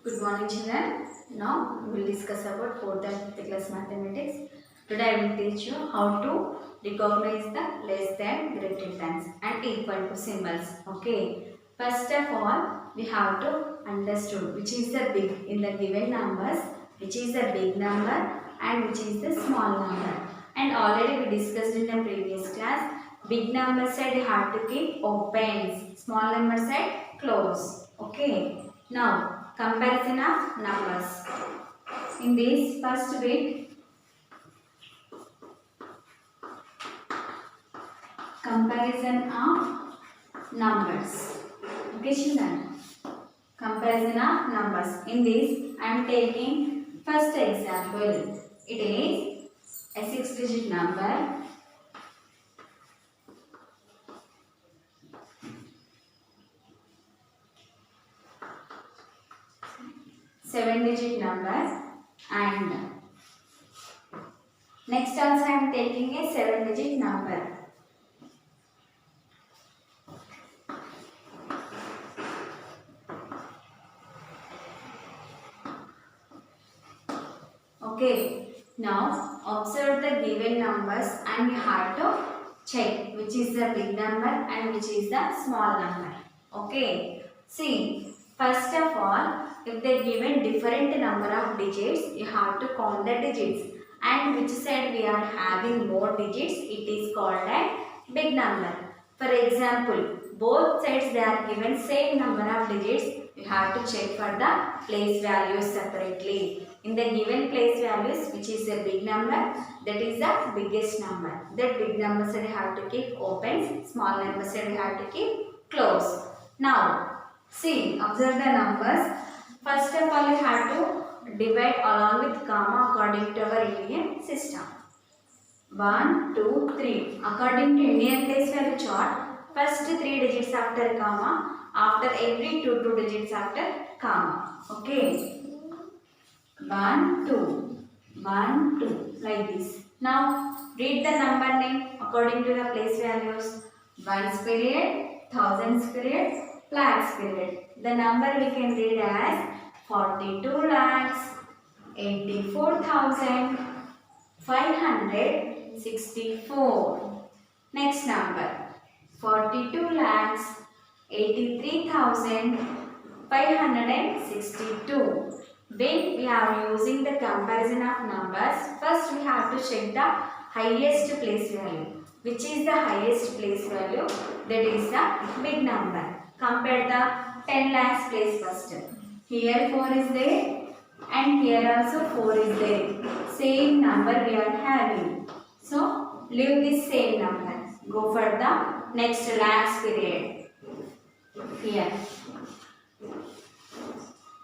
Good morning, children. Now we will discuss about 4th and 5th class mathematics. Today I will teach you how to recognize the less than, greater than and equal to symbols. Okay. First of all, we have to understand which is the big in the given numbers, which is the big number and which is the small number. And already we discussed in the previous class, big number side you have to keep opens, small number side close. Okay. Now comparison of numbers. In this first bit, comparison of numbers. Okay, children. Comparison of numbers. In this, I am taking first example. It is a 6-digit number. 7-digit number, and next also I am taking a 7-digit number. Okay, now observe the given numbers and you have to check which is the big number and which is the small number. Okay, see, first of all, if they given different number of digits, you have to count the digits, and which side we are having more digits, it is called a big number. For example, both sides they are given same number of digits, you have to check for the place values separately. In the given place values, which is a big number, that is the biggest number. That big number side you have to keep open, small number side you have to keep close. Now, see, observe the numbers. First of all, you have to divide along with comma according to our Indian system. 1, 2, 3. According to Indian place value chart, first 3 digits after comma, after every 2 digits after comma. Okay. 1, 2. 1, 2. Like this. Now, read the number name according to the place values. Ones period, thousands period, lakhs period. The number we can read as 42 lakhs, 84,564. Next number 42 lakhs 83,562. When we are using the comparison of numbers, first we have to check the highest place value. Which is the highest place value? That is the big number. Compare the 10 lakhs place first. Here 4 is there and here also 4 is there. Same number we are having. So leave this same number. Go for the next lakhs period. Here.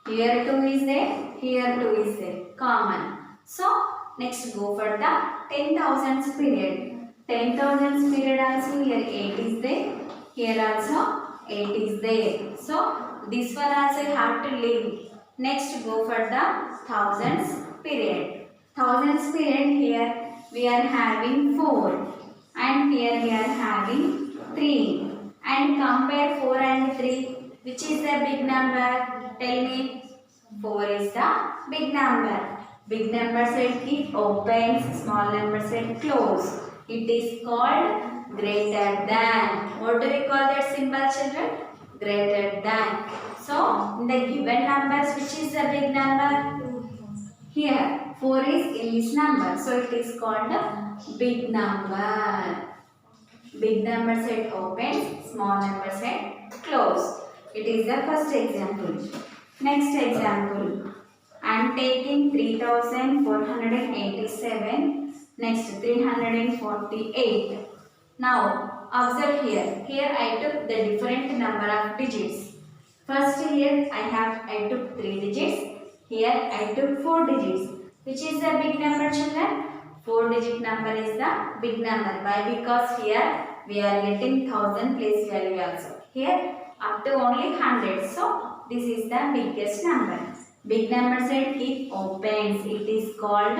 Here 2 is there, here 2 is there, common. So, next go for the 10,000s period. 10,000s period also here 8 is there, here also 8 is there. So, this one also you have to leave. Next go for the thousands period. Thousands period here we are having 4 and here we are having 3. And compare 4 and 3. Which is the big number? Tell me. 4 is the big number. Big number side keep open, small number side close. It is called greater than. What do we call that symbol, children? Greater than. So, in the given numbers, which is the big number? Here, 4 is in this number. So, it is called a big number. Big number set open, small number set close. It is the first example. Next example. I am taking 3,487. Next 348. Now observe here. Here I took the different number of digits. First here I took 3 digits. Here I took 4 digits. Which is the big number, children? 4-digit number is the big number. Why? Because here we are getting 1000 place value also. Here up to only 100. So this is the biggest number. Big number side keep opens. It is called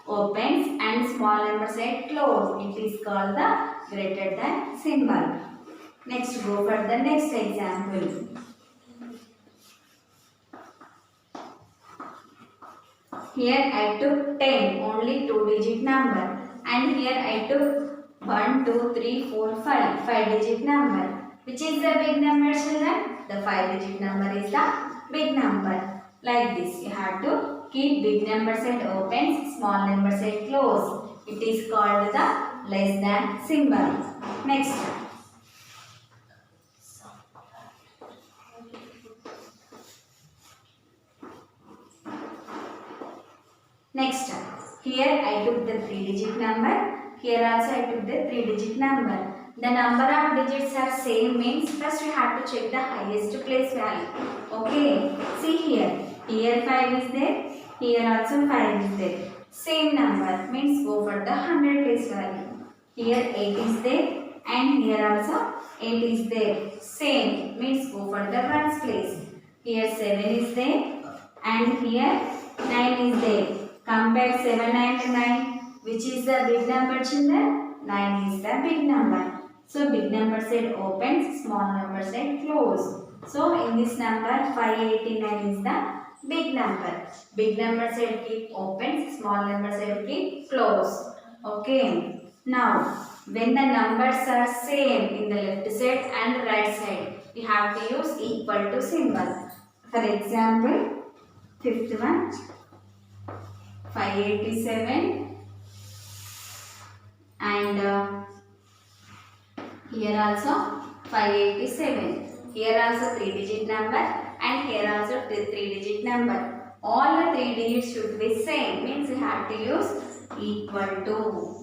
opens, and small number side close. It is called the greater than symbol. Next go for the next example. Here I took 10, only 2-digit number. And here I took 1, 2, 3, 4, 5, 5-digit number. Which is the big number, children? The 5-digit number is the big number. Like this, you have to keep big number set open, small number set close. It is called the less than symbol. Next. Next, here I took the 3-digit number. Here also I took the 3-digit number. The number of digits are same means first we have to check the highest place value. Okay. See here. Here 5 is there. Here also 5 is there. Same number means go for the 100 place value. Here 8 is there and here also 8 is there. Same means go for the ones place. Here 7 is there and here 9 is there. Compare 7 and 9. Which is the big number, children? 9 is the big number. So big number set opens, small number set close. So in this number 589 is the big number. Big number set keep opens, small number set keep close. Okay. Now when the numbers are same in the left side and right side, we have to use equal to symbol. For example, fifth one 587 and here also 587. Here also 3-digit number and here also 3-digit number. All the 3 digits should be same means we have to use equal to.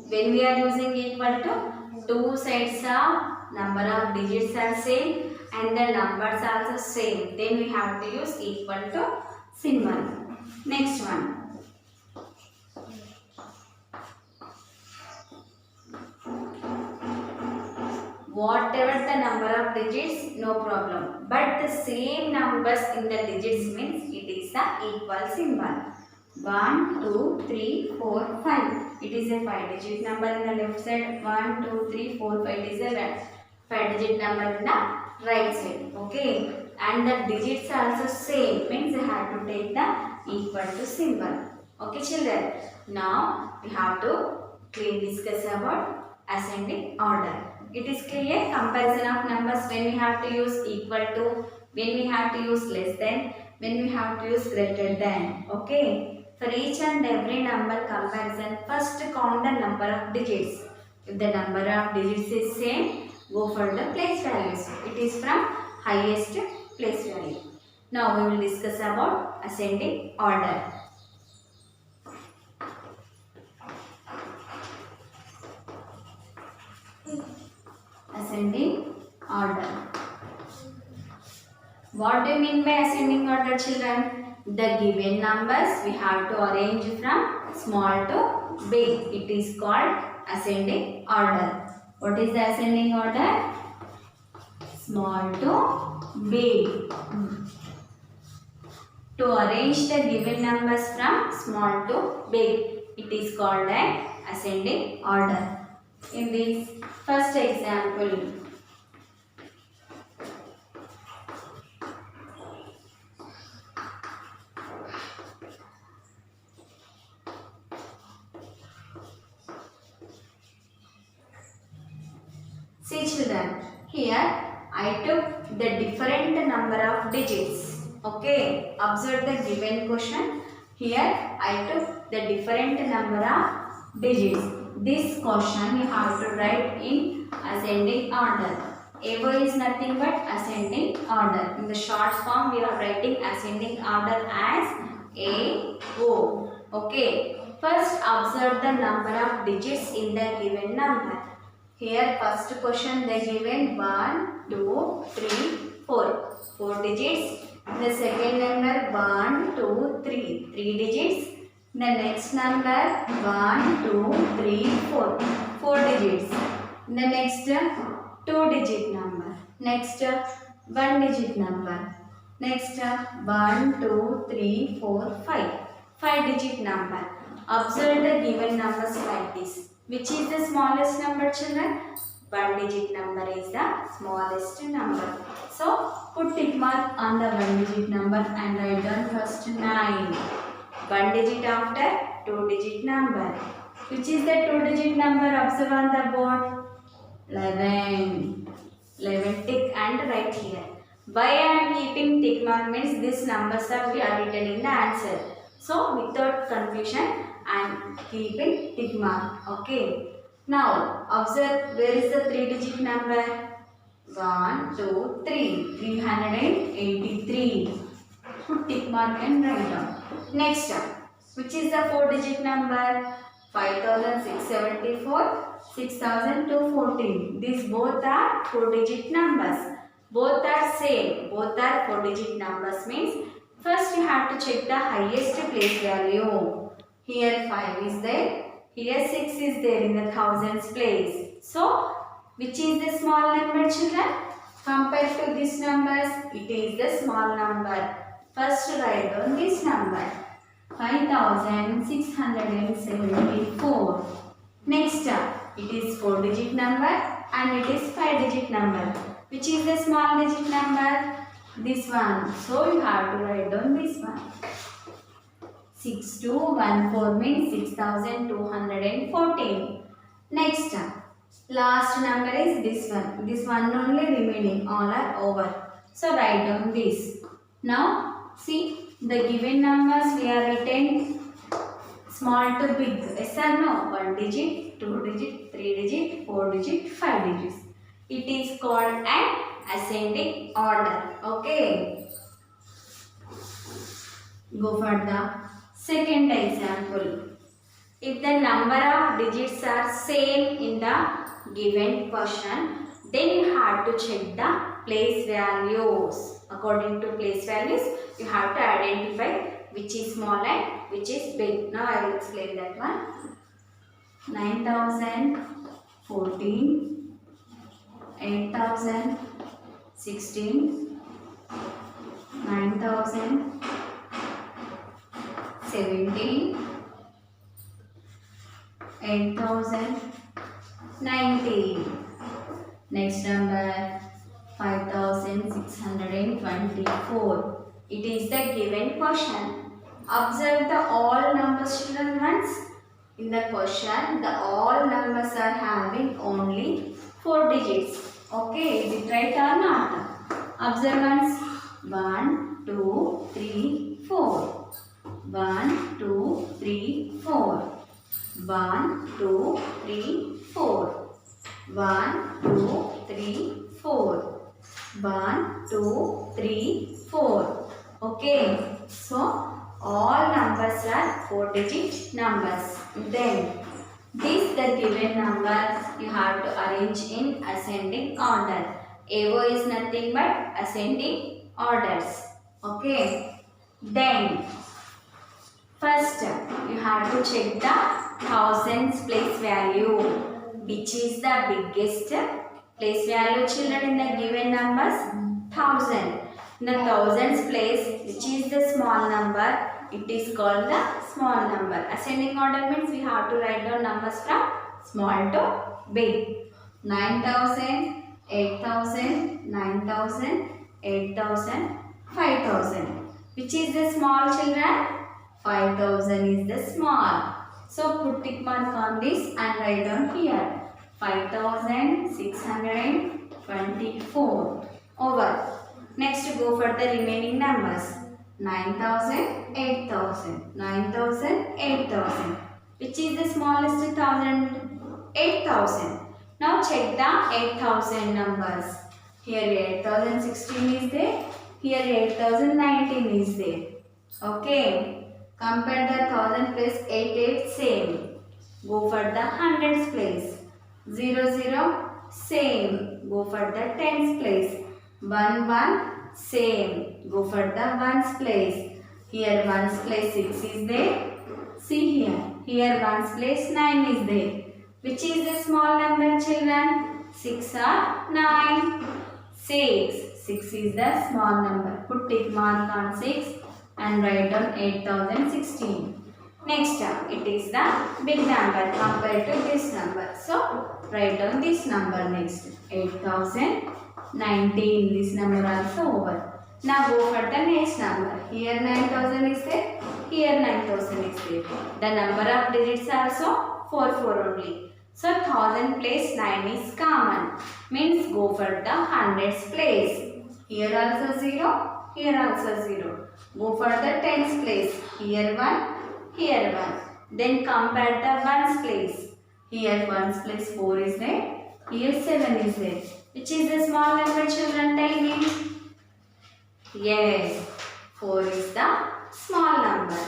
When we are using equal to, two sides of number of digits are same and the numbers are also same. Then we have to use equal to symbol. Next one. Whatever the number of digits, no problem. But the same numbers in the digits means it is the equal symbol. 1, 2, 3, 4, 5. It is a 5-digit number in the left side. 1, 2, 3, 4, 5 is a 5-digit number in the right side. Okay. And the digits are also same means you have to take the equal to symbol. Okay, children. Now we have to clearly discuss about ascending order. It is clear comparison of numbers when we have to use equal to, when we have to use less than, when we have to use greater than. Okay. For each and every number comparison, first count the number of digits. If the number of digits is same, go for the place values. It is from highest place value. Now we will discuss about ascending order. Ascending order. What do you mean by ascending order, children? The given numbers we have to arrange from small to big. It is called ascending order. What is the ascending order? Small to big. To arrange the given numbers from small to big, it is called an ascending order. In this first example, see children, here I took the different number of digits. Okay, observe the given question. Here I took the different number of digits. This question you have to write in ascending order. AO is nothing but ascending order. In the short form we are writing ascending order as AO. Okay. First observe the number of digits in the given number. Here first question they given 1, 2, 3, 4. 4 digits. The second number 1, 2, 3. 3 digits. The next number 1, 2, 3, 4. 4 digits. The next 2-digit number. Next 1-digit number. Next 1, 2, 3, 4, 5. 5-digit number. Observe the given numbers like this. Which is the smallest number, children? 1-digit number is the smallest number. So put tick mark on the 1-digit number and write down first 9. one digit after two digit number. Which is the two digit number? Observe on the board. 11. 11 tick and write here. Why I am keeping tick mark means these numbers are we are written in the answer. So without confusion I am keeping tick mark. Okay. Now observe where is the three digit number? 1, 2, 3. 383. Put tick mark and write down. Next up, which is the four digit number? 5674, 6214. These both are four digit numbers. Both are same. Both are four digit numbers means first you have to check the highest place value. Here 5 is there. Here 6 is there in the thousands place. So which is the small number, children? Compared to these numbers, it is the small number. First write down this number. 5674. Next up, it is 4 digit number and it is 5 digit number. Which is the small digit number? This one. So you have to write down this one. 6214 means 6214. Next up, last number is this one. This one only remaining. All are over. So write down this. Now see. The given numbers we are written small to big. Yes or no? 1 digit, 2 digit, 3 digit, 4 digit, 5 digits. It is called an ascending order. Okay. Go for the second example. If the number of digits are same in the given question, then you have to check the place values. According to place values, you have to identify which is small and which is big. Now I will explain that one. 9014, 8016, 9017, 8019. Next number 5624. It is the given question. Observe the all numbers, children, once. In the question, the all numbers are having only 4 digits. Okay, is it right or not? Observe once. 1, 2, 3, 4. 1, 2, 3, 4. 1, 2, 3, 4. 1, 2, 3, 4. 1, 2, 3, 4. Okay. So, all numbers are 4 digit numbers. Then, these the given numbers you have to arrange in ascending order. AO is nothing but ascending orders. Okay. Then, first you have to check the thousands place value. Which is the biggest place value, children, in the given numbers? 1000. In the thousands place, which is the small number, it is called the small number. Ascending order means we have to write down numbers from small to big. 9000, 8000, 9000, 8000, 5000. Which is the small, children? 5000 is the small. So put tick mark on this and write down here. 5624. Over. Next go for the remaining numbers. 9000, 8000, 9000, 8000. Which is the smallest 1000? 8000. Now check the 8000 numbers. Here 8016 is there. Here 8019 is there. Okay. Compare the 1000 place 88 same. Go for the hundreds place. 00 same. Go for the tens place. 11 same. Go for the ones place. Here ones place 6 is there. See here. Here ones place 9 is there. Which is the small number, children? 6 or 9? 6. 6 is the small number. Put tick mark on 6 and write down 8016. Next up, it is the big number compared to this number. So, write down this number next. 8019. This number also over. Now go for the next number. Here 9000 is there. Here 9000 is there. The number of digits also 4 only. So 1000 place 9 is common. Means go for the hundreds place. Here also 0. Here also 0. Go for the tens place. Here 1. Here 1. Then compare the ones place. Here ones place 4 is there. Here 7 is there. Which is the small number, children? Tell me. Yes, 4 is the small number.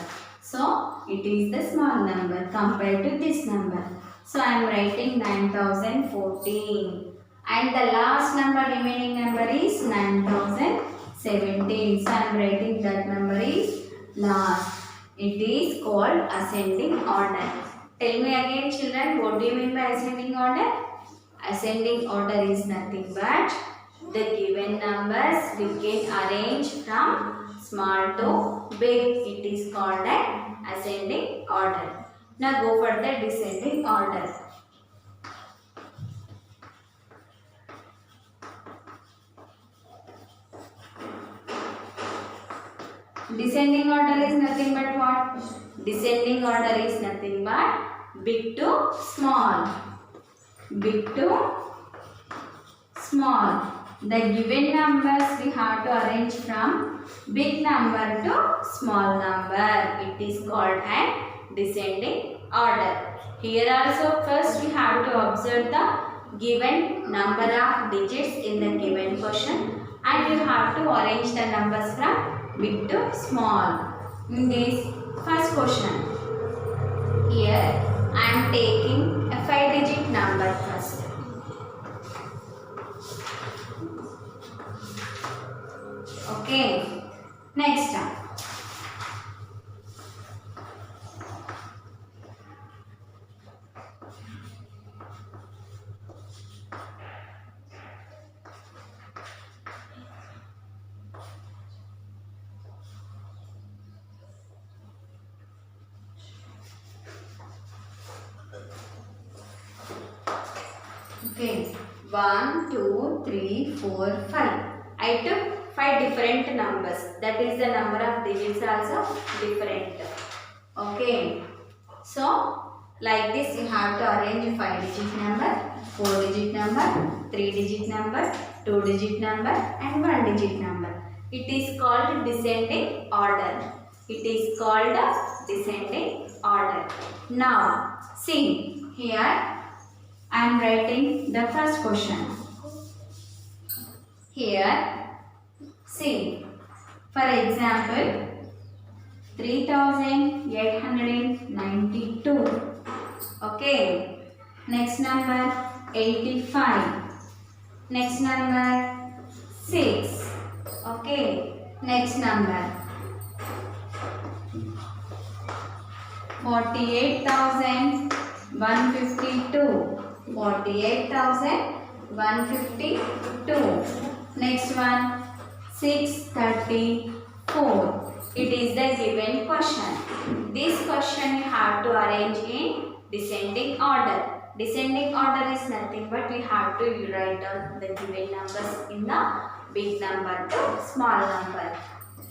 So, it is the small number compared to this number. So, I am writing 9014. And the last number, remaining number is 9017. So, I am writing that number is last. It is called ascending order. Tell me again, children, what do you mean by ascending order? Ascending order is nothing but the given numbers we can arrange from small to big. It is called an ascending order. Now go for the descending order. Descending order is nothing but what? Descending order is nothing but big to small. Big to small. The given numbers we have to arrange from big number to small number. It is called an descending order. Here also first we have to observe the given number of digits in the given question and you have to arrange the numbers from big to small. In this first question, here I am taking a 5-digit number first. Okay, next time. Okay, 1, 2, 3, 4, 5. I took 5 different numbers. That is the number of digits also different. Okay. So, like this you have to arrange a 5-digit number, 4-digit number, 3-digit number, 2-digit number and 1-digit number. It is called descending order. It is called descending order. Now, see here. I am writing the first question. Here, see, for example, 3892. Okay. Next number, 85. Next number, 6. Okay. Next number, 48,152. 48,152. Next one, 634. It is the given question. This question you have to arrange in descending order. Descending order is nothing but we have to write down the given numbers in the big number to small number.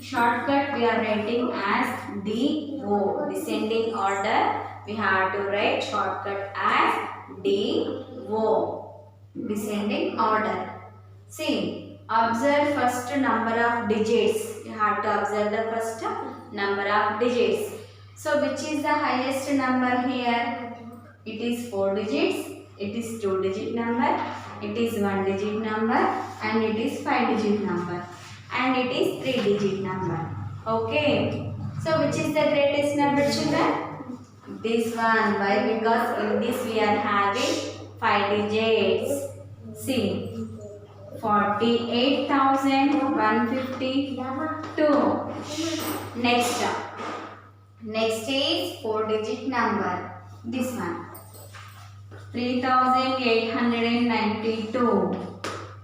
Shortcut we are writing as DO. Descending order we have to write shortcut as DO. Descending order. See, observe first number of digits. You have to observe the first number of digits. So, which is the highest number here? It is 4 digits. It is 2-digit number. It is 1-digit number. And it is 5-digit number. And it is 3-digit number. Okay. So, which is the greatest number, children? This one. Why? Because in this we are having 5 digits. See. 48,152. Next is 4-digit number. This one. 3,892.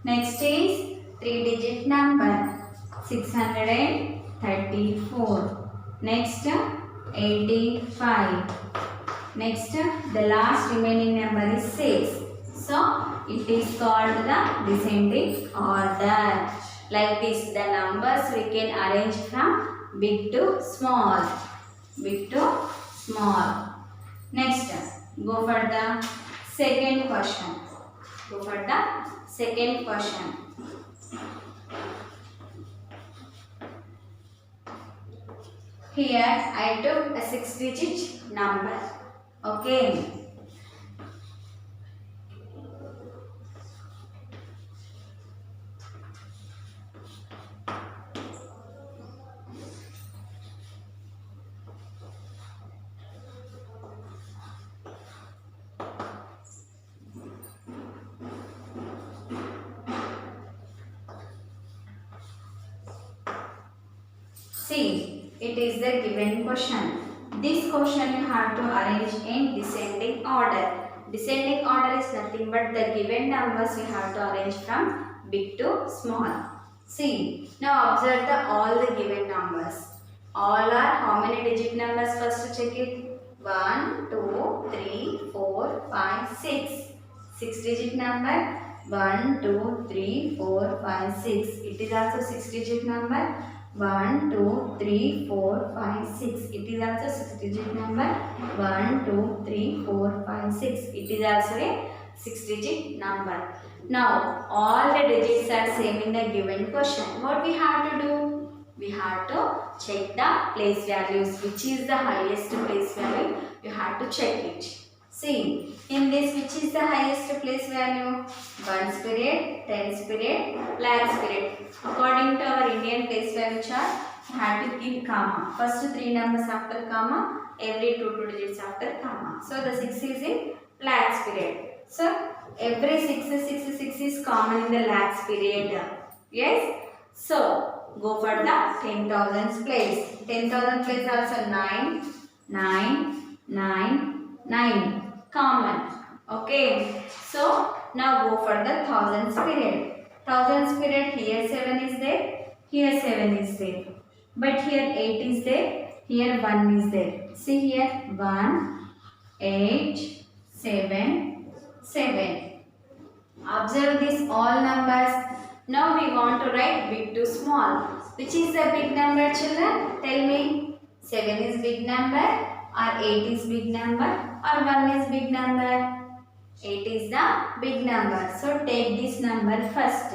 Next is 3-digit number. 634. Next 85. Next the last remaining number is 6. So it is called the descending order. like this. The numbers we can arrange from big to small. Big to small. Next, go for the second question. Go for the second question. Here I took a 6-digit number. Okay. See, it is the given question. This question you have to arrange in descending order. Descending order is nothing but the given numbers you have to arrange from big to small. See, now observe all the given numbers. All are how many digit numbers? First check it. 1, 2, 3, 4, 5, 6. 6 digit number. 1, 2, 3, 4, 5, 6. It is also 6 digit number. 1, 2, 3, 4, 5, 6. It is also 6 digit number. 1, 2, 3, 4, 5, 6. It is also a 6 digit number. Now, all the digits are same in the given question. What we have to do? We have to check the place values. Which is the highest place value? You have to check it. See, in this, which is the highest place value? 1 spirit, 10 spirit, lakh spirit. According to our Indian place value chart, you have to keep comma. First 3 numbers after comma, every 2 digits after comma. So the 6 is in lakh spirit. So every 6 is common in the lakh spirit. Yes. So go for the 10,000 place. 10,000 place also 9, 9, 9, 9. Common. Okay. So now go for the thousands period. Thousands period, here 7 is there, here 7 is there. But here 8 is there, here 1 is there. See here 1, 8, 7, 7. Observe these all numbers. Now we want to write big to small. Which is the big number, children? Tell me. 7 is big number, or 8 is big number, or 1 is big number? 8 is the big number. So take this number first.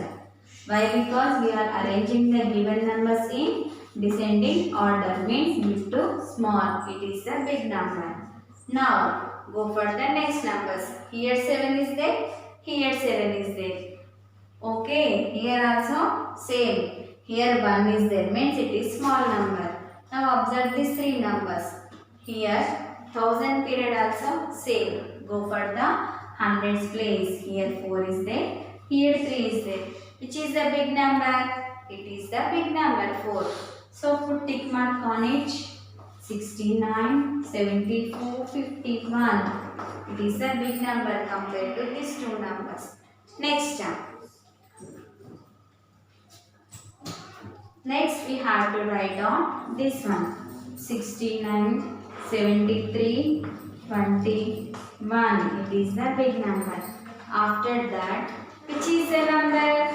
Why? Because we are arranging the given numbers in descending order. Means big to small. It is the big number. Now go for the next numbers. Here 7 is there. Here 7 is there. Okay. Here also same. Here 1 is there. Means it is small number. Now observe these 3 numbers. Here 1000 period also same. Go for the hundreds place. Here 4 is there. Here 3 is there. Which is the big number? It is the big number 4. So put tick mark on it. 69, 74, 51. It is the big number compared to these 2 numbers. Next we have to write down this one. 69, 73, 21. It is the big number. After that, which is the number?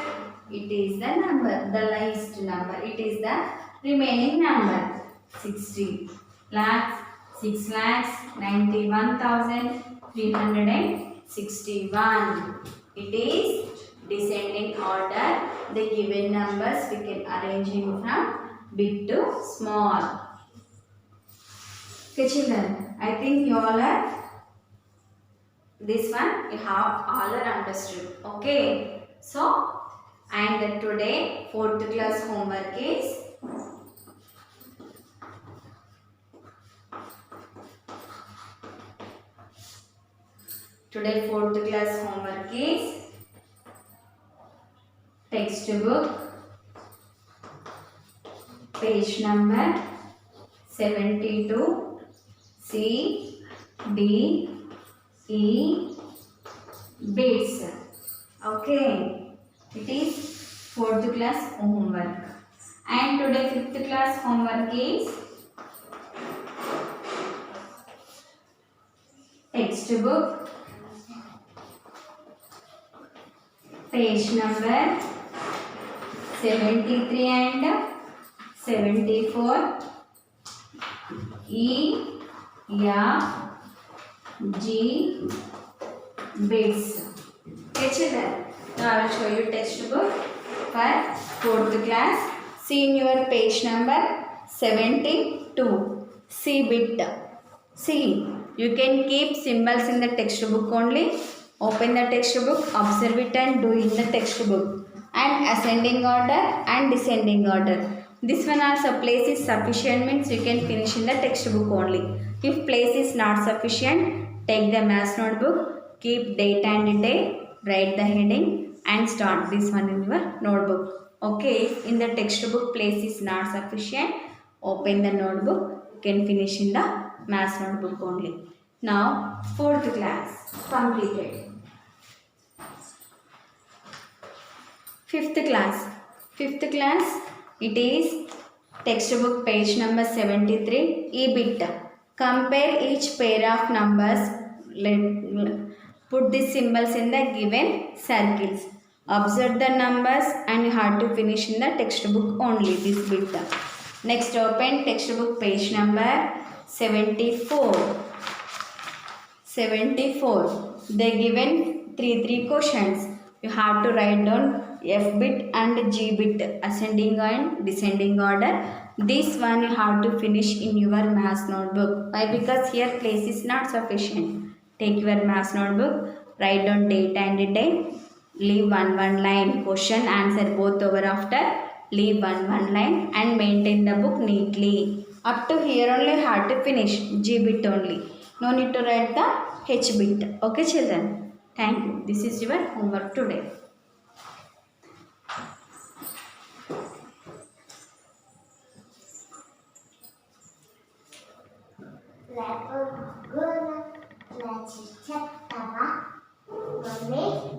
It is the number, the least number. It is the remaining number. 60 lakhs, 6 lakhs, 91,361. It is descending order. The given numbers we can arranging from big to small. Okay, children, I think you all are, this one you have all are understood. Okay, so and today 4th class homework is textbook page number 72, C, D, E, bits. Okay, it is 4th class homework. And today 5th class homework is textbook page number 73 and 74 E, F, G bits. Okay children, now I will show you textbook for 4th class. See in your page number 72. C bit. See, you can keep symbols in the textbook only. Open the textbook, observe it and do in the textbook. And ascending order and descending order. This one also place is sufficient means you can finish in the textbook only. If place is not sufficient, take the maths notebook, keep date and day, write the heading and start this one in your notebook. Okay, if in the textbook place is not sufficient, open the notebook, you can finish in the maths notebook only. Now 4th class completed. 5th class. 5th class, it is textbook page number 73. E bit. Compare each pair of numbers. Put the symbols in the given circles. Observe the numbers and you have to finish in the textbook only this bit. Next open textbook page number 74. 74. They given three questions. You have to write down F bit and G bit, ascending and descending order. This one you have to finish in your maths notebook. Why? Because here place is not sufficient. Take your maths notebook, write down date and day, leave one line question answer both over after, leave one line and maintain the book neatly. Up to here only you have to finish G bit only. No need to write the H bit. Okay children. Thank you. This is your homework today. Lepo guna, leci cetava,